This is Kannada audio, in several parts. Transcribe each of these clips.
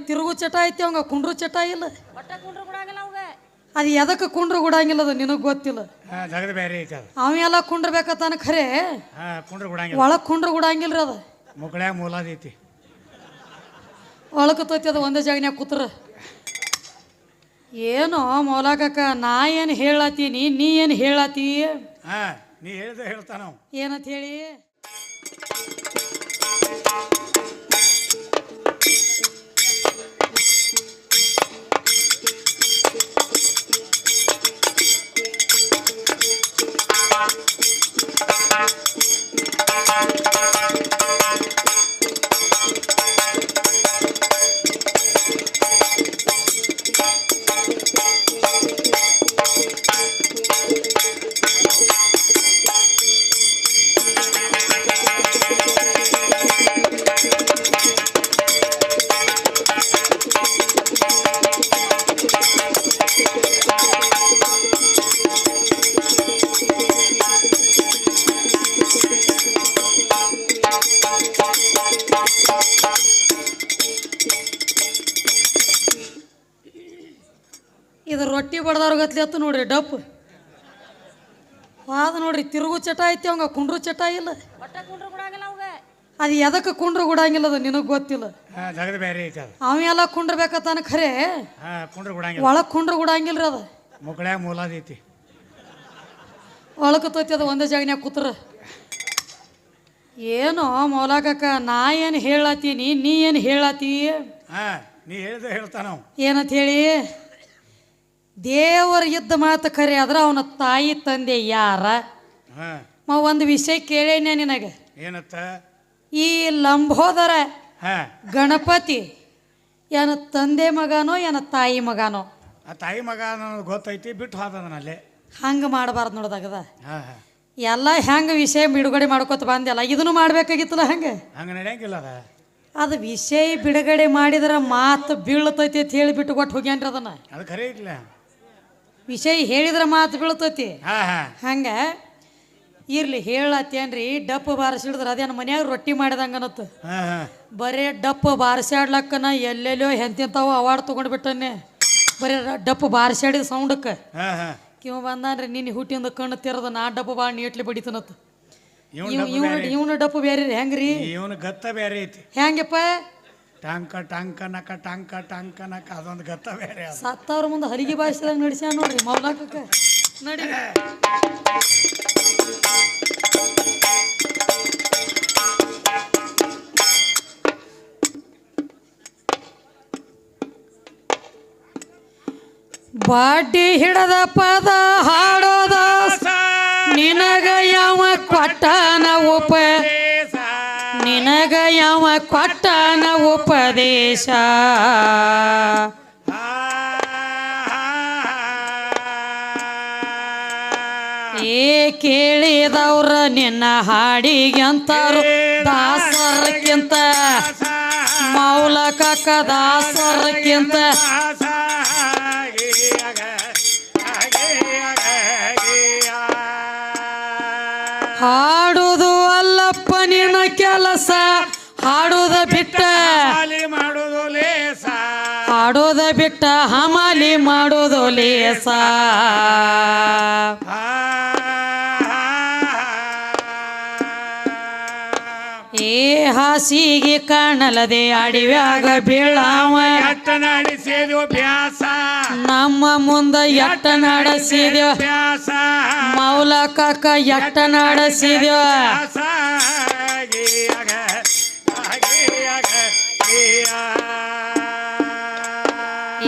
ತಿರುಗು ಚಟ ಐತಿ ಅವಂಗ ಕುಂಡ್ರು ಚಟ ಇಲ್ಲ ಒಟ್ಟ ಕುಂಡ್ರು ಕೊಡಾಗಲ್ಲ ಅವಾಗ ಅದು ಎದಕ್ಕೆ ಕುಂಡ್ರು ಗುಡಂಗಿಲ್ಲ ಅದು ನಿನಗೆ ಗೊತ್ತಿಲ್ಲ ಜಗದ ಬೇರೆ ಐತಿ ಅದು ಅವೆಲ್ಲ ಕುಂಡ್ರಬೇಕತ್ತಾನ ಖರೆ ಕುಂಡ್ರು ಕೊಡಂಗಿಲ್ಲ ಒಳಗೆ ಕುಂಡ್ರು ಗುಡಂಗಿಲ್ರಿ ಅದು ಮುಗಳಾಗ ಮೂಲದೈತಿ ಒಳಕತ್ತೈತಿ ಅದು ಒಂದೇ ಜಾಗನ್ಯಾಗ ಕೂತ್ರ ಏನೋ ಮೌಲಾಕಕ್ಕ ನಾ ಏನು ಹೇಳತ್ತೀನಿ ನೀ ಏನು ಹೇಳತ್ತಿ ನೀ ಹೇಳ್ದ ಹೇಳ್ತಾನ ಏನಂತ ಹೇಳಿ ಇದು ರೊಟ್ಟಿ ಬಡ್ದವ್ರ ಗತ್ಲಿ ಅತ್ತು ನೋಡ್ರಿ ಡಪ್ ವಾದ ನೋಡ್ರಿ ತಿರುಗು ಚಟ ಐತಿ ಅವಂಗ ಕುಂಡ್ರು ಚಟ ಇಲ್ಲ ಒಟ್ಟ ಕುಂಡ್ರು ಕೊಡಾಗಲ್ಲ ಅವಾಗ ಅದು ಎದಕ್ಕೆ ಕುಂಡ್ರು ಗುಡಂಗಿಲ್ಲ ಅದು ನಿನಗೆ ಗೊತ್ತಿಲ್ಲ ಜಗದ ಬೇರೆ ಐತಿ ಅದು ಅವೆಲ್ಲ ಕುಂಡ್ರಬೇಕತ್ತಾನ ಖರೆ ಕುಂಡ್ರು ಕೊಡಂಗಿಲ್ಲ ಒಳಗೆ ಕುಂಡ್ರು ಗುಡಂಗಿಲ್ರಿ ಅದು ಮುಗಳಾಗ ಮೂಲದೈತಿ ಒಳಕತ್ತೈತಿ ಅದು ಒಂದೇ ಜಾಗನ್ಯಾಗ ಕೂತ್ರ ಏನೋ ಮೌಲಾಕಕ್ಕ ನಾ ಏನು ಹೇಳತ್ತೀನಿ ನೀ ಏನು ಹೇಳತ್ತಿ ನೀ ಹೇಳ್ದ ಹೇಳ್ತಾನ ಏನಂತ ಹೇಳಿ ದೇವರ ಇದ್ದ ಮಾತು ಖರೆ ಆದ್ರೆ ಅವನ ತಾಯಿ ತಂದೆ ಯಾರ ಒಂದು ವಿಷಯ ಕೇಳೇನೆ ನಿನಗೆ ಏನತ್ತ ಈ ಲಂಬೋದರ ಗಣಪತಿ ಏನ ತಂದೆ ಮಗನೋ ಏನ ತಾಯಿ ಮಗನೋ ಆ ತಾಯಿ ಮಗ ಅನ್ನೋದು ಗೊತ್ತೈತಿ ಬಿಟ್ಟು ಹೋದನಲ್ಲೇ ಹಂಗೆ ಮಾಡಬಾರ್ದು ನೋಡ್ದಾಗದ ಎಲ್ಲ ಹೆಂಗೆ ವಿಷಯ ಬಿಡುಗಡೆ ಮಾಡ್ಕೊತ ಬಂದಲ್ಲ ಇದನ್ನು ಮಾಡ್ಬೇಕಾಗಿತ್ತಲ್ಲ ಹಂಗೆ ಹಂಗೆ ನಡೆಯಂಗಿಲ್ಲ ಅದ ಅದು ವಿಷಯ ಬಿಡುಗಡೆ ಮಾಡಿದ್ರೆ ಮಾತು ಬೀಳ್ತೈತಿ ಅಂತ ಹೇಳಿ ಬಿಟ್ಟು ಕೊಟ್ಟು ಹೋಗ್ಯಾನ್ರಿ ಅದನ್ನ ಅದು ಖರೆ ಇಲ್ಲ ವಿಷಯ ಹೇಳಿದ್ರೆ ಮಾತು ಬೀಳ್ತೈತಿ ಹಂಗೆ ಇರ್ಲಿ ಹೇಳತ್ತೇನ್ರಿ ಡಪ್ಪು ಬಾರಿಸಿಡಿದ್ರೆ ಅದೇನು ಮನ್ಯಾಗ ರೊಟ್ಟಿ ಮಾಡಿದಂಗ ಅನ್ನತ್ತ ಬರೇ ಡಪ್ಪು ಬಾರಿಸಾಡ್ಲಕ್ಕನ ಎಲ್ಲೆಲ್ಲೋ ಎಂತೆಂತಾವು ಅವಾರ್ಡ್ ತೊಗೊಂಡ್ಬಿಟ್ಟನೆ ಬರೀ ಡಪ್ಪು ಬಾರಿಸಾಡಿದ ಸೌಂಡಕ್ಕೆ ಕಿವ ಬಂದಾನ್ರಿ ನಿನ್ನ ಹುಟ್ಟಿಂದ ಕಣ್ಣು ತೆರೆದ ನಾ ಡಪ್ಪು ಭಾಳ ನೀಟ್ಲಿ ಬಡಿತನತ್ತ ಇವನು ಡಪ್ಪು ಬೇರೆ ರೀ ಹೆಂಗ್ರಿ ಇವನು ಗತ್ತ ಬೇರೆ ಐತಿ ಹೆಂಗಪ್ಪ ಟಾಂಕ ಟಾಂಕ ನಕ ಟಾಂಕ ಟಾಂಕ ನಕ ಅದೊಂದು ಗತ್ತ ಬೇರೆ ಸತ್ತವ್ರ ಮುಂದೆ ಹಲಿಗೆ ಬಾಯಿಸಿದಾಗ ನಡೆಸ್ಯಾನ ನೋಡ್ರಿ ಮೌಲಾಕಕ್ಕೆ ನಡಿ ಬಾಡಿ ಹಿಡದ ಪದ ಹಾಡೋದ ನಿನಗ ಯಾವ ಕೊಟ್ಟನ ನಿನಗ ಯಾವ ಕೊಟ್ಟನ ಉಪದೇಶ ಏ ಕೇಳಿದವ್ರ ನಿನ್ನ ಹಾಡಿಗೆಂತಾರು ದಾಸರಕ್ಕಿಂತ ಮೌಲಕಕ್ಕ ದಾಸರಕ್ಕಿಂತ ಹಾಡುದು ಅಲ್ಲಪ್ಪ ನಿನ್ನ ಕೆಲಸ ಹಾಡುದ ಬಿಟ್ಟ ಮಾಡುದು ಲೇಸ ಹಾಡೋದ ಬಿಟ್ಟ ಹಮಾಲಿ ಮಾಡೋದು ಲೇಸ ಏ ಹಾಸಿಗೆ ಕಾಣಲದೆ ಅಡಿವ್ಯಾಗ ಬೀಳಾವ ಎಟ್ಟ ನಡೆಸಿದ್ವು ಬ್ಯಾಸ ನಮ್ಮ ಮುಂದ ಎಟ್ಟ ನಡೆಸಿದ್ಯೋ ಬ್ಯಾಸ ಮೌಲಕಕ್ಕ ಎಟ್ಟ ನಡೆಸಿದ್ಯೋ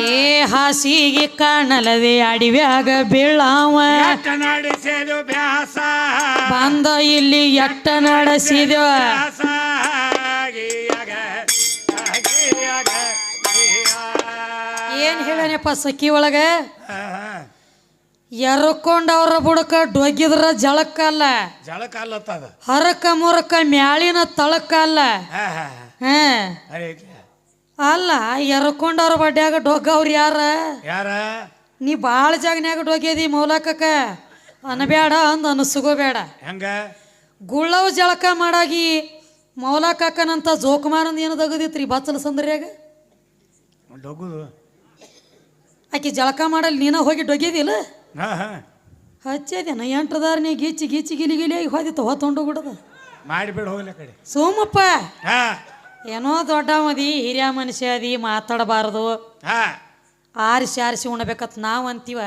ಏ ಹಾಸಿಗೆ ಕಾಣಲದೆ ಅಡಿವ್ಯಾಗ ಬೀಳಾವ ಎಟ್ಟ ನಡೆಸಿದ್ವು ಬ್ಯಾಸ ಬಂದ ಇಲ್ಲಿ ಎಟ್ಟ ನಡೆಸಿದ್ಯೋ ಏನ್ ಹೇಳನಪ್ಪ ಸಖಿ ಒಳಗ ಎರ್ಕೊಂಡವ್ರ ಬುಡಕ ಡೊಗ್ಗಿದ್ರ ಜಳಕ್ಕಲ್ಲ ಜಳಕಲ್ಲತ್ತದ ಹರಕ ಮುರಕ ಮ್ಯಾಳಿನ ತಳಕ್ಕಲ್ಲ ಅಲ್ಲ ಎರ್ಕೊಂಡವ್ರ ಬಡ್ಡ್ಯಾಗ ಡೊಗ್ಗವ್ರ ಯಾರ ನೀ ಭಾಳ ಜಾಗನ್ಯಾಗ ಡೊಗ್ಯದಿ ಮೌಲಾಕಕ್ಕ ಅನ್ಬೇಡ ಅಂದ್ ಅನಸ್ಗೋಬೇಡ ಹೆಂಗ ಗುಳ್ಳವ್ ಜಳಕ ಮಾಡಾಗಿ ಮೌಲಾಕಕ್ಕನಂತ ಜೋಕುಮಾರಂದ ಏನು ತಗದಿತ್ರಿ ಬಚ್ಚಲ ಸಂದ್ರ್ಯಾಗ ಡೊಗುದು ಆಕಿ ಜಳಕ ಮಾಡಲ್ಲಿ ನೀನ ಹೋಗಿ ಡೊಗ್ಯದಿಲ್ಲ ಹಾ ಹಾ ಹಚ್ಚದೇನ ಎಂಟ್ರದಾರ ನೀ ಗೀಚಿ ಗೀಚಿ ಗಿಲಿ ಹೋದಿತ್ತು ಹೊತ್ತೊಂಡು ಬಿಡದ ಮಾಡಿಬಿಡು ಹೋಗ್ಲಿ ಆ ಕಡೆ ಸೋಮಪ್ಪ ಹಾ ಏನೋ ದೊಡ್ಡ ಮದಿ ಹಿರಿಯ ಮನುಷ್ಯ ಅದಿ ಮಾತಾಡಬಾರ್ದು ಹಾ ಆರಿಸಿ ಉಣ್ಬೇಕತ್ ನಾವ್ ಅಂತೀವ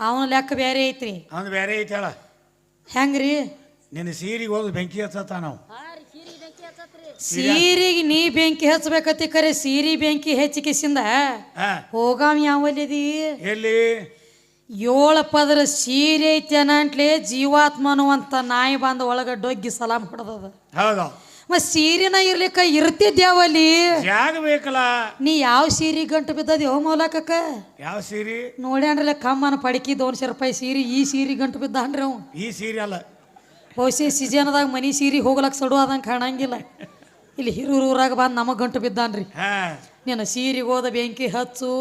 ಅವನ ಲೆಕ್ಕ ಬೇರೆ ಐತ್ರಿ ಅವ್ನು ಬೇರೆ ಐತಿ ಹೇಳ ಹೆಂಗ್ರಿ ನಿನ್ನ ಸೀರಿಗೆ ಹೋದ್ ಬೆಂಕಿ ಹಚ್ಚತ್ತ ನಾವು ಸೀರಿಗೆ ನೀ ಬೆಂಕಿ ಹಚ್ಬೇಕತಿ ಕರೆ ಸೀರಿ ಬೆಂಕಿ ಹೆಚ್ಚಿಕಿಸಿಂದ ಹೋಗಾವ ಯಾವಲ್ಲಿದಿ ಎಲ್ಲಿ 7 ಪದರ ಸೀರೆ ಐತಿ ಅನ್ನಂಟ್ಲೆ ಜೀವಾತ್ಮನು ಅಂತ ನಾಯಿ ಬಂದ ಒಳಗ ಡೊಗ್ಗಿ ಸಲಾಮ್ ಹೊಡೆದದ ಹೌದು ಮತ್ ಸೀರಿನ ಇರ್ಲಿಕ್ಕ ಇರ್ತಿದ್ಯಾವಲ್ಲಿ ಜಾಗ ಬೇಕಲ್ಲ ನೀ ಯಾವ ಸೀರೆ ಗಂಟು ಬಿದ್ದದ ಮೌಲಕಕ್ಕ ಯಾವ ಸೀರೆ ನೋಡ್ಯಾನ್ರಲ್ಲ ಕಮ್ಮನ ಪಡಕಿ 200 ರೂಪಾಯಿ ಸೀರೆ ಈ ಸೀರೆ ಗಂಟು ಬಿದ್ದಾನ್ರಿ ಅವ್ ಈ ಸೀರೆ ಅಲ್ಲ ಬಹುಶಃ ಸೀಜನದಾಗ ಮನಿ ಸೀರೆ ಹೋಗ್ಲಕ್ ಸಡು ಆದಂಗೆ ಕಾಣಂಗಿಲ್ಲ ಇಲ್ಲಿ ಹಿರೂರಾಗ ಬಂದು ನಮಗ್ ಗಂಟು ಬಿದ್ದಾನ್ರಿ ನೀನು ಸೀರೆಗೆ ಹೋದ ಬೆಂಕಿ ಹಚ್ಚು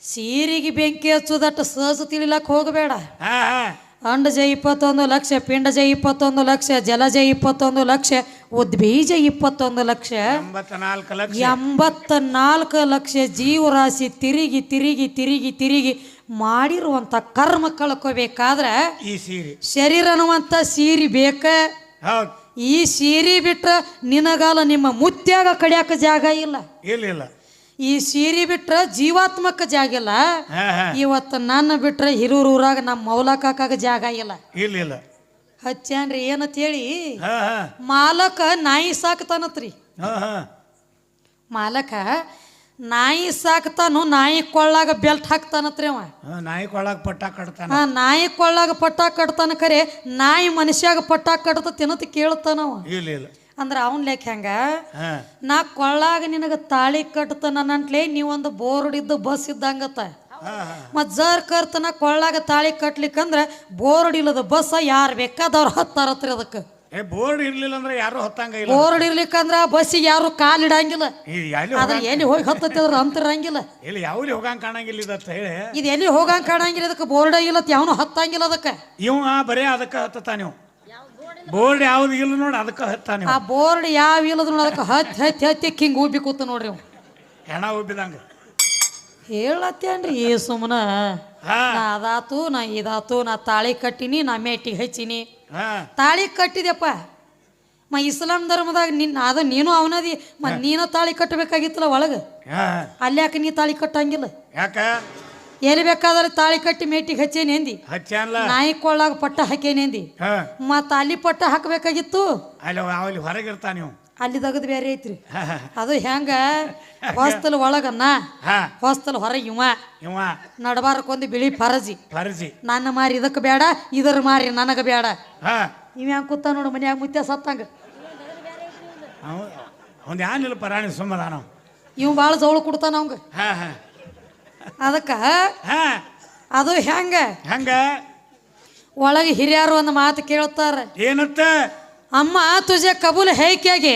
ಸೀರೆಗೆ ಬೆಂಕಿ ಹಚ್ಚುದಟ್ಟು ಸಹಜ ತಿಳಿಲಕ್ ಹೋಗಬೇಡ ಅಂಡಜ 21 ಲಕ್ಷ ಪಿಂಡಜ 21 ಲಕ್ಷ ಜಲಜ 21 ಲಕ್ಷ ಉದ್ಬೀಜ 21 ಲಕ್ಷ 84 ಲಕ್ಷ ಜೀವರಾಶಿ ತಿರುಗಿ ತಿರುಗಿ ತಿರುಗಿ ತಿರುಗಿ ಮಾಡಿರುವಂತ ಕರ್ಮ ಕಳ್ಕೋಬೇಕಾದ್ರೆ ಈ ಸೀರೆ ಶರೀರ ಅನ್ನುವಂತ ಸೀರೆ ಬೇಕ ಈ ಸೀರೆ ಬಿಟ್ರ ನಿನಗಾಲ ನಿಮ್ಮ ಮುತ್ಯಾಗ ಕಡಿಯಾಕ ಜಾಗ ಇಲ್ಲ ಇಲ್ಲ ಈ ಸೀರೆ ಬಿಟ್ರ ಜೀವಾತ್ಮಕ ಜಾಗ ಇಲ್ಲ ಇವತ್ತು ನನ್ನ ಬಿಟ್ರ ಹಿರೂರಾಗ ನಮ್ಮ ಮೌಲಕಾಕಾಗ ಜಾಗ ಇಲ್ಲ ಇಲ್ಲ ಹಚ್ಚಾನ್ರಿ ಏನಂತ ಹೇಳಿ ಮಾಲಕ ನಾಯಿ ಸಾಕ್ತಾನತ್ರಿ ಮಾಲಕ ನಾಯಿ ಸಾಕ್ತಾನು ನಾಯಿ ಕೊಳ್ಳಾಗ ಬೆಲ್ಟ್ ಹಾಕ್ತಾನತ್ರಿ ಅವ ನಾಯಿ ಕೊಳ್ಳಾಗ ಪಟ್ಟ ಕಟ್ತಾನ ನಾಯಿ ಕೊಳ್ಳಾಗ ಪಟ್ಟ ಕಟ್ತಾನ ಖರೆ ನಾಯಿ ಮನುಷ್ಯಾಗ ಪಟ್ಟ ಕಟ್ತ ತಿನ್ನತ್ ಕೇಳ್ತಾನವ ಇಲ್ಲ ಅಂದ್ರ ಅವನ್ ಲೆಕ್ಕ ಹೆಂಗ ನಾ ಕೊಳ್ಳಾಗ ನಿನಗ ತಾಳಿ ಕಟ್ತಾನ ನಂಟ್ಲೆ ನೀವೊಂದು ಬೋರ್ಡ್ ಇದ್ದು ಬಸ್ ಇದ್ದಂಗತ್ತ ಮತ್ ಜರ್ ಕರ್ತನ ಕೊಳ್ಳಾಗ ತಾಳಿ ಕಟ್ಲಿಕ್ಕಂದ್ರ ಬೋರ್ಡ್ ಇಲ್ಲದ ಬಸ್ ಯಾರು ಬೇಕಾದವ್ರು ಹತ್ತಾರತ್ರಿ ಅದಕ್ಕೆ ಬೋರ್ಡ್ ಇರ್ಲಿಲ್ಲ ಅಂದ್ರೆ ಯಾರು ಹತ್ತಂಗಿಲ್ಲ ಬೋರ್ಡ್ ಇರ್ಲಿಕ್ಕಂದ್ರ ಬಸ್ಸಿಗೆ ಯಾರು ಕಾಲ್ ಇಡಂಗಿಲ್ಲ ಅದ್ರ ಎಲ್ಲಿ ಹೋಗಿ ಹತ್ತದ್ರ ಅಂತಿರಂಗಿಲ್ಲ ಇಲ್ಲಿ ಯಾವ್ಲಿ ಹೋಗಂಗ್ ಕಾಣಂಗಿಲ್ಲ ಇದತ್ತ ಹೇಳಿ ಇದು ಎಲ್ಲಿ ಹೋಗಂಗ್ ಕಾಣಂಗಿಲ್ಲ ಅದಕ್ಕೆ ಬೋರ್ಡ್ ಇಲ್ಲ ಯಾವನು ಹತ್ತಂಗಿಲ್ಲ ಅದಕ್ಕೆ ಇವ ಬರೇ ಅದಕ್ಕೆ ಹತ್ತಾನ ನೀವು ಬೋರ್ಡ್ ಯಾವ್ದು ಇಲ್ಲ ನೋಡಿ ಅದಕ್ಕೆ ಹತ್ತಾನ ಆ ಬೋರ್ಡ್ ಯಾವ ಇಲ್ಲದ ನೋಡಿ ಅದಕ್ಕೆ ಹತ್ತಿ ಹಿಂಗ್ ಉಬ್ಬಿ ಕೂತ ನೋಡ್ರಿ ಅವ್ ಹೆಣ ಉಬ್ಬಿದಂಗ ಹೇಳತ್ತೇನ್ರಿ ಸುಮ್ಮನ ನಾ ಅದಾತು ನಾ ಇದಾತು ನಾ ತಾಳಿ ಕಟ್ಟಿನಿ ನಾ ಮೇಟಿಗೆ ಹಚ್ಚಿನಿ ತಾಳಿ ಕಟ್ಟಿದೆಪ್ಪ ಇಸ್ಲಾಂ ಧರ್ಮದಾಗ ನೀನು ಅವನದಿ ನೀನ ತಾಳಿ ಕಟ್ಟಬೇಕಾಗಿತ್ತಲ್ಲ ಒಳಗ ಅಲ್ಯಾಕ ನೀ ತಾಳಿ ಕಟ್ಟಂಗಿಲ್ಲ ಯಾಕ ಎಲ್ಲಿ ಬೇಕಾದ್ರೆ ತಾಳಿ ಕಟ್ಟಿ ಮೇಟಿಗೆ ಹಚ್ಚೇನೆಂದಿ ನಾಯಿ ಕೊಳ್ಳಾಗ ಪಟ್ಟ ಹಾಕೇನೆಂದಿ ಮತ್ತ ಅಲ್ಲಿ ಪಟ್ಟ ಹಾಕಬೇಕಾಗಿತ್ತು ಅಲ್ಲಿ ಹೊರಗಿರ್ತಾ ನೀವು ಅಲ್ಲಿ ತಗದ್ ಬೇರೆ ಐತ್ರಿ ಅದು ಹೆಂಗ ಹೊಸ್ತಲ್ ಒಳಗನ್ನ ಹೊಸ್ತಲ್ ಹೊರಗೆ ಇವ ನಡಬಾರಕ್ಕೊಂದು ಬಿಳಿ ಫರಜಿ ನನ್ನ ಮಾರಿ ಇದಕ್ಕೆ ಬೇಡ ಇದರ ಮಾರಿ ನನಗ ಬೇಡ ಇವ ಹೆಂಗ್ ಕೂತ ನೋಡು ಮನ್ಯಾಗ ಮುತ್ಯ ಸತ್ತಂಗ ಒಂದ್ ಯಾನಿಲ್ಲ ಪರಾಣಿ ಸುಮ್ಮದಾನ ಇವ್ ಬಾಳ ಜವಳು ಕೊಡ್ತಾನ ಅವಂಗ ಅದಕ್ಕ ಅದು ಹೆಂಗ ಒಳಗೆ ಹಿರಿಯರು ಒಂದು ಮಾತು ಕೇಳ್ತಾರ ಏನತ್ತ ಅಮ್ಮ ತುಜೆ ಕಬೂಲ್ ಹೇಗೆ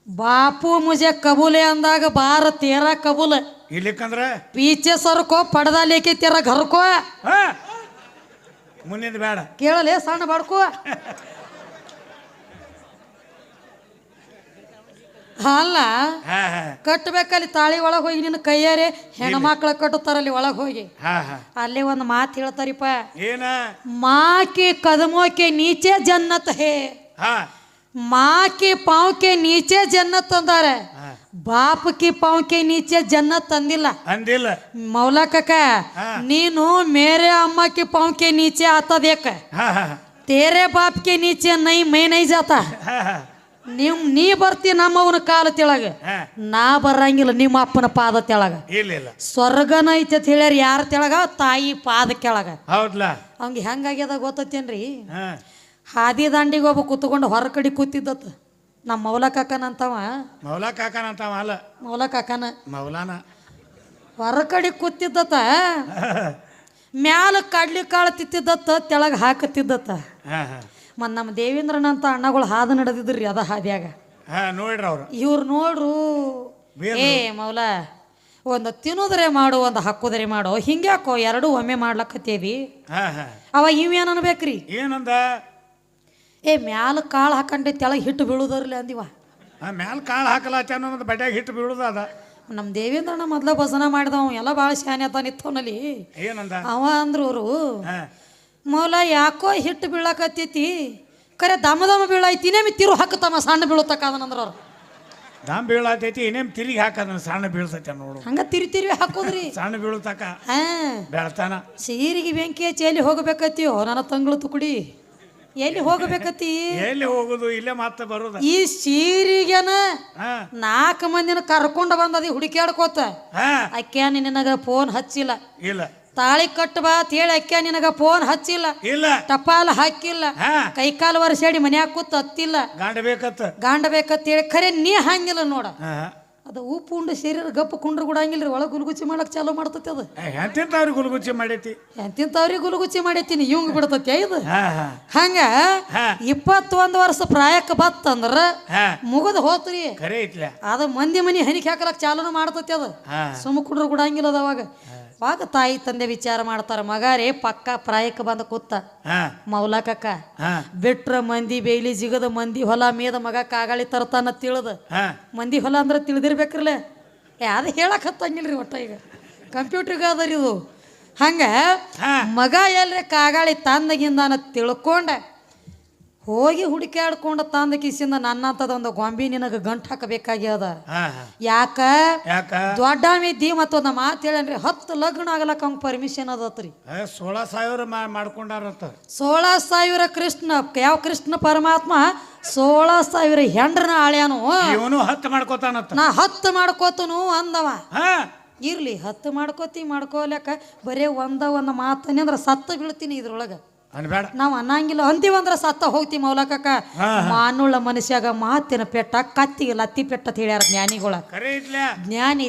ಬಾಪು ಮುಜೆ ಕಬೂಲೆ ಅಂದಾಗ ಬಾರ ತೇರ ಕಬೂಲ್ ಇಲ್ಲಿಕಂದ್ರ ಪೀಚೆ ಸರ್ಕೋ ಪಡದ ಲೇಕೆ ತೇರ ಘರ್ಕೋ ಮುಂದಿನ ಬೇಡ ಕೇಳಲೇ ಸಣ್ಣ ಬಾಡ್ಕೋ ಅಲ್ಲ ಕಟ್ಟಬೇಕಲ್ಲಿ ತಾಳಿ ಒಳಗೆ ಹೋಗಿ ನಿನ್ನ ಕೈಯಾರೆ ಹೆಣ್ಮಕ್ಳ ಕಟ್ಟುತ್ತಾರಲ್ಲಿ ಒಳಗೆ ಹೋಗಿ ಅಲ್ಲಿ ಒಂದು ಮಾತು ಹೇಳ್ತಾರಿಪ್ಪ ಏನ ಮಾಕೆ ಕದಮೋಕೆ ನೀಚೆ ಜನ್ನತ್ ಹೇ ಮಾಕೆ ಪಾವ್ಕೆ ನೀಚೆ ಜನ್ನತ್ ಅಂದಾರೆ ಬಾಪಕಿ ಪಾವ್ಕೆ ನೀಚೆ ಜನ್ನತ್ ಅಂದಿಲ್ಲ ಮೌಲಕ ನೀನು ಮೇರೆ ಅಮ್ಮಕ್ಕೆ ಪಾವ್ಕೆ ನೀಚೆ ಆತದೇಕ ತೇರೆ ಬಾಪ್ಗೆ ನೀಚೆ ನೈ ಮೈ ನೈ ಜಾತ ನೀ ಬರ್ತಿ ನಮ್ಮವನ ಕಾಲ ತೆಳಗ ನಾ ಬರಂಗಿಲ್ಲ ನಿಮ್ಮ ಅಪ್ಪನ ಪಾದ ತೆಳಗ ಸ್ವರ್ಗನ ಐತಿ ಅಂತ ಹೇಳ್ಯಾರ ಯಾರ ತೆಳಗ ತಾಯಿ ಪಾದ ಕೆಳಗ ಅವಂಗ ಹೆಂಗಾಗ್ಯದ ಗೊತ್ತೇನ್ರಿ ಹಾದಿ ದಾಂಡಿಗೆ ಒಬ್ಬ ಕೂತ್ಕೊಂಡು ಹೊರ ಕಡೆ ಕೂತಿದ್ದತ್ತ ನಮ್ಮ ಮೌಲಕಾಕನಂತವ ಅಲ್ಲ ಮೌಲಕಾಕನ ಮೌಲಾನ ಹೊರ ಕಡೆ ಕೂತಿದ್ದತ್ತ ಮ್ಯಾಲ ಕಡ್ಲಿ ಕಾಳು ತಿತ್ತಿದ್ದತ್ತ ತೆಳಗ ಹಾಕತ್ತಿದ್ದತ್ತ ಮತ್ತು ನಮ್ಮ ದೇವೇಂದ್ರನಂತ ಅಣ್ಣಗಳು ಹಾದು ನಡೆದಿದ್ರಿ ಅದ ಹಾದಿಯಾಗ ನೋಡ್ರಿ ಅವ್ರು ಇವ್ರು ನೋಡ್ರು ಮೌಲ ಒಂದು ತಿನ್ನುದ್ರೆ ಮಾಡು ಒಂದು ಹಾಕುದ್ರೆ ಮಾಡು ಹಿಂಗ್ಯಾಕೋ ಎರಡು ಒಮ್ಮೆ ಮಾಡ್ಲಕ್ಕತ್ತೇವಿ ಅವ ಇವೇನು ಅನ್ಬೇಕ್ರಿ ಏನಂದ ಮ್ಯಾಲ ಕಾಳು ಹಾಕಂಡೆ ತೆಳಗೆ ಹಿಟ್ಟು ಬೀಳುದರ್ಲಿ ಅಂದಿವ ಮ್ಯಾಲ ಕಾಳು ಹಾಕಲ್ಲ ಅನ್ನೋದು ಬಡ್ಯಾಗ ಹಿಟ್ಟು ಬೀಳುದ ಅದ ನಮ್ಮ ದೇವೇಂದ್ರಣ್ಣ ಮೊದ್ಲ ಭಜನ ಮಾಡಿದವ ಎಲ್ಲ ಭಾಳ ಶಾನೆ ಅತ ನಿತ್ತವನಲ್ಲಿ ಏನಂದ ಅವ ಅಂದ್ರು ಅವರು ಹಾ ಮೌಲ ಯಾಕೋ ಹಿಟ್ಟು ಬೀಳಕತ್ತೈತಿ ಕರೆ ದಮ ದಮ ಬೀಳೈತಿ ಇನ್ನೇಮಿ ತಿರು ಹಾಕತಮ್ಮ ಸಣ್ಣ ಬೀಳತಕ್ಕ ಅದನಂದ್ರ ಅವ್ರು ದಾಮ್ ಬೀಳತೈತಿ ಇನ್ನೇಮ್ ತಿರುಗಿ ಹಾಕದ ಸಣ್ಣ ಬೀಳ್ತೈತೆ ನೋಡು ಹಂಗ ತಿರಿ ಹಾಕೋದ್ರಿ ಸಣ್ಣ ಬೀಳ್ತಕ ಹಾ ಬೆಳ್ತಾನ ಸೀರಿಗೆ ಬೆಂಕಿ ಹಚ್ಚಿ ಎಲ್ಲಿ ಹೋಗಬೇಕತ್ತೀಯೋ ನನ್ನ ತಂಗಳು ತುಕುಡಿ ಎಲ್ಲಿ ಹೋಗಬೇಕತ್ತಿ ಎಲ್ಲಿ ಹೋಗುದು ಇಲ್ಲೇ ಮತ್ತೆ ಬರುದ ಈ ಸೀರಿಗೆನ ಹಾ 4 ಮಂದಿನ ಕರ್ಕೊಂಡು ಬಂದದಿ ಹುಡುಕ್ಯಾಡ್ಕೋತ ಹಾ ಅಕ್ಕ್ಯಾ ನಿನಗ ಫೋನ್ ಹಚ್ಚಿಲ್ಲ ಇಲ್ಲ ತಾಳಿ ಕಟ್ ಬಾ ಹೇಳಿ ಅಕ್ಕ್ಯಾ ನಿನಗ ಫೋನ್ ಹಚ್ಚಿಲ್ಲ ಇಲ್ಲ ಟಪಾಲ್ ಹಾಕಿಲ್ಲ ಹಾ ಕೈಕಾಲು ವರ್ಷಾಡಿ ಮನ್ಯಾಗ ಕೂತ್ ಹತ್ತಿಲ್ಲ ಗಾಂಡ ಬೇಕತ್ತ ಗಾಂಡ ಬೇಕಂತೇಳಿ ಖರೆ ನೀ ಹಂಗಿಲ್ಲ ನೋಡ ಹಾ ಅದು ಉಪ್ಪು ಉಂಡು ಶರೀರ ಗಪ್ಪು ಕುಂಡ್ರು ಗುಡಂಗಿಲ್ರಿ ಒಳಗೆ ಗುಲ್ಗುಚ್ಚಿ ಮಾಡಕ್ ಚಾಲೂ ಮಾಡ್ತತಿ ಅದು ಎಂತಿಂತವ್ರಿಗೆ ಗುಲ್ಗುಚ್ಚಿ ಮಾಡೈತಿ ಎಂತಿಂತವ್ರಿಗೆ ಗುಲ್ಗುಚ್ಚಿ ಮಾಡೈತೀನಿ ಇವಂಗ್ ಬಿಡ್ತತಿ ಇದು ಹಾ ಹಾ ಹಂಗ ಹಾ 21 ವರ್ಷ ಪ್ರಾಯಕ್ಕೆ ಬತ್ತಂದ್ರ ಹಾ ಮುಗದ್ ಹೋತ್ರಿ ಖರೆ ಐತ್ಲ ಅದ ಮಂದಿ ಮನಿ ಹನಿಕ್ ಹಾಕಲಕ್ ಚಾಲೂನು ಮಾಡ್ತತಿ ಅದು ಹಾ ಸುಮ್ಮ ಕುಡ್ರು ಗುಡಂಗಿಲ್ಲ ಅವಾಗ ಅವಾಗ ತಾಯಿ ತಂದೆ ವಿಚಾರ ಮಾಡ್ತಾರ ಮಗಾರೇ ಪಕ್ಕ ಪ್ರಾಯಕ್ಕೆ ಬಂದ ಕೂತ ಹಾ ಮೌಲಕಕ್ಕ ಹಾ ಬಿಟ್ರ ಮಂದಿ ಬೇಲಿ ಜಿಗದ ಮಂದಿ ಹೊಲ ಮೇದ ಮಗ ಕಾಗಾಳಿ ತರ್ತಾನ ತಿಳಿದ ಹಾ ಮಂದಿ ಹೊಲ ಅಂದ್ರೆ ತಿಳಿದಿರ್ಬೇಕ್ರಲ್ಲ ಅದು ಹೇಳಕ್ ಹತ್ತಂಗಿಲ್ರಿ ಒಟ್ಟ ಈಗ ಕಂಪ್ಯೂಟರ್ಗೆ ಅದರಿ ಇದು ಹಂಗ ಹಾ ಮಗ ಎಲ್ರಿ ಕಾಗಾಳಿ ತಂದಗಿಂದಾನ ತಿಳ್ಕೊಂಡ ಹೋಗಿ ಹುಡುಕ್ಯಾಡ್ಕೊಂಡ ತಂದ ಕಿಸಿಂದ ನನ್ನಂತದ ಒಂದು ಗೊಂಬಿ ನಿನಗೆ ಗಂಟು ಹಾಕಬೇಕಾಗ್ಯದ ಹಾ ಹಾ ಯಾಕ ಯಾಕ ದೊಡ್ಡ ಮಿದ್ದಿ ಮತ್ತೊಂದು ಮಾತು ಹೇಳನ್ರಿ 10 ಲಗ್ನ ಆಗಲಕ್ಕ ಅವ್ನ ಪರ್ಮಿಷನ್ ಅದತ್ರಿ 16,000 ಮಾಡ್ಕೊಂಡಾರತ್ತ 16,000 ಕೃಷ್ಣ ಯಾವ ಕೃಷ್ಣ ಪರಮಾತ್ಮ 16,000 ಹೆಂಡ್ರನ ಆಳ್ಯಾನು ಇವನು 10 ಮಾಡ್ಕೋತಾನತ್ತ ನಾ 10 ಮಾಡ್ಕೋತನು ಅಂದವ ಹಾ ಇರ್ಲಿ 10 ಮಾಡ್ಕೋಲಕ್ಕ ಬರೇ ಒಂದು ಮಾತನೇ ಅಂದ್ರೆ ಸತ್ತ ಬೀಳ್ತೀನಿ ಇದ್ರೊಳಗ ಅನ್ಬೇಡ ನಾವು ಅನ್ನಂಗಿಲ್ಲ ಅಂತೀವಂದ್ರ ಸತ್ತ ಹೋಗ್ತೀವಿ ಮೌಲಕಕ್ಕ ಮಾನುಳ್ಳ ಮನುಷ್ಯಾಗ ಮಾತಿನ ಪೆಟ್ಟ ಕತ್ತಿಗೆ ಲತ್ತಿ ಪೆಟ್ಟ ಅಂತ ಹೇಳ್ಯಾರ ಜ್ಞಾನಿಗಳ ಖರೆ ಐತ್ಲ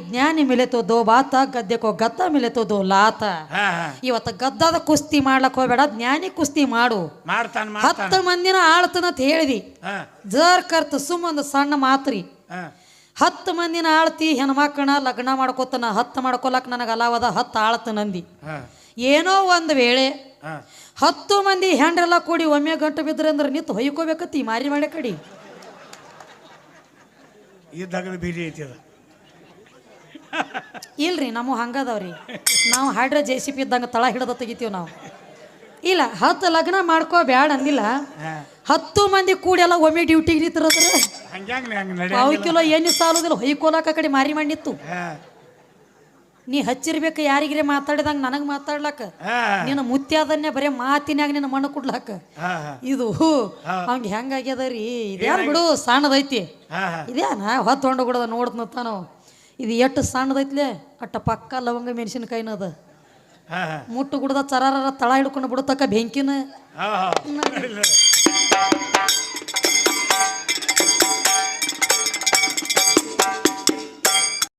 ಜ್ಞಾನಿ ಮಿಲೆತೋ ದೋ ಬಾತ ಗದ್ದೆಕೋ ಗದ್ದ ಮಿಲೆತೋ ದೋ ಲಾತ ಹಾ ಹಾ ಇವತ್ತು ಗದ್ದದ ಕುಸ್ತಿ ಮಾಡ್ಲಕ್ ಹೋಗ್ಬೇಡ ಜ್ಞಾನಿ ಕುಸ್ತಿ ಮಾಡು ಮಾಡ್ತಾನ 10 ಮಂದಿನ ಆಳ್ತನಂತ ಹೇಳಿದಿ ಹಾ ಜರ್ ಕರ್ತ ಸುಮ್ಮಂದು ಸಣ್ಣ ಮಾತ್ರಿ ಹಾ 10 ಮಂದಿನ ಆಳ್ತಿ ಹೆಣ್ಮಕ್ಕಳನ್ನ ಲಗ್ನ ಮಾಡ್ಕೋತನ 10 ಮಾಡ್ಕೊಲಕ್ ನನಗೆ ಅಲಾವದ 10 ಆಳ್ತನಂದಿ ಹಾ ಏನೋ ಒಂದು ವೇಳೆ ಹಾ 10 ಮಂದಿ ಹೆಂಡ್ರೆಲ್ಲ ಕೂಡಿ ಒಮ್ಮೆ ಗಂಟು ಬಿದ್ರೆ ಅಂದ್ರೆ ನಿಂತು ಹೊಯ್ಕೋಬೇಕತ್ತಿ ಮಾರಿ ಮಾಡೆ ಕಡಿ ಇದ್ದಾಗ ಬೀದಿ ಐತಿ ಅದ ಇಲ್ರಿ ನಮ್ಮ ಹಂಗದವ್ರಿ ನಾವು ಹೈಡ್ರ JCP ಇದ್ದಂಗೆ ತಳ ಹಿಡ್ದ ತೆಗಿತೀವಿ ನಾವು ಇಲ್ಲ 10 ಲಗ್ನ ಮಾಡ್ಕೋ ಬ್ಯಾಡ ಅಂದಿಲ್ಲ 10 ಮಂದಿ ಕೂಡಿ ಎಲ್ಲ ಒಮ್ಮೆ ಡ್ಯೂಟಿಗೆ ನಿಂತಿರೋದ್ರ ಹಂಗ್ಯಾಂಗ ಹಂಗ ನಡಿ 1 ಕಿಲೋ ಎಣ್ಣೆ ಸಾಲೋದಿಲ್ಲ ಹೊಯ್ಕೋಲಾಕ ಕಡೆ ಮಾರಿ ಮಾಡಿ ನಿತ್ತು ಹಾ ನೀ ಹಚ್ಚಿರ್ಬೇಕು ಯಾರಿಗ್ರೆ ಮಾತಾಡಿದಂಗೆ ನನಗೆ ಮಾತಾಡ್ಲಕ್ಕ ಹಾ ನೀನು ಮುತ್ಯಾದನ್ನೇ ಬರೇ ಮಾತಿನ್ಯಾಗ ನಿನ್ನ ಮಣ್ಣು ಕುಡ್ಲಾಕ ಹಾ ಹಾ ಇದು ಅವಂಗ ಹೆಂಗಾಗ್ಯದರಿ ಇದ್ಯಾರು ಬಿಡು ಸಣ್ಣದೈತಿ ಹಾ ಹಾ ಇದ್ಯಾನ ಹೊತ್ತು ಬಿಡದ ನೋಡ್ತಾನೋ ಇದು ಎಷ್ಟು ಸಣ್ಣದೈತ್ಲೆ ಅಟ್ಟ ಪಕ್ಕ ಲವಂಗ ಮೆಣಸಿನಕಾಯಿನ ಅದ ಹಾ ಹಾ ಮುಟ್ಟು ಗುಡ್ದ ಚರಾರ ತಳ ಹಿಡ್ಕೊಂಡು ಬಿಡತಕ್ಕ ಬೆಂಕಿನ ಹಾ ಹಾ